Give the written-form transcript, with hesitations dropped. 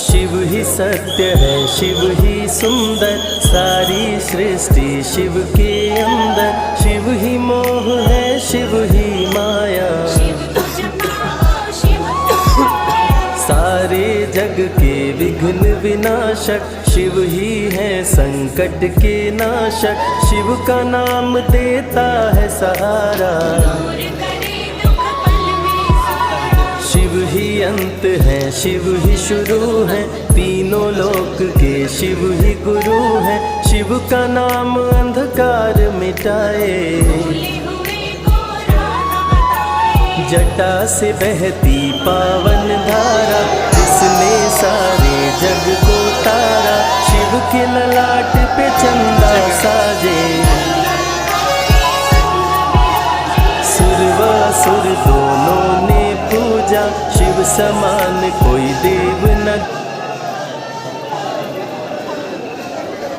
शिव ही सत्य है, शिव ही सुंदर, सारी सृष्टि शिव के अंदर। शिव ही मोह है, शिव ही माया, सारे जग के विघ्न विनाशक। शिव ही है संकट के नाशक, शिव का नाम देता है सहारा। शिव ही अंत है, शिव ही शुरू है, तीनों लोक के शिव ही गुरु है। शिव का नाम अंधकार मिटाए, जटा से बहती पावन धारा, जिसने सारे जग को तारा। शिव के ललाट पे चंदा साजे, सुर व असुर दोनों ने पूजा। शिव समान कोई देव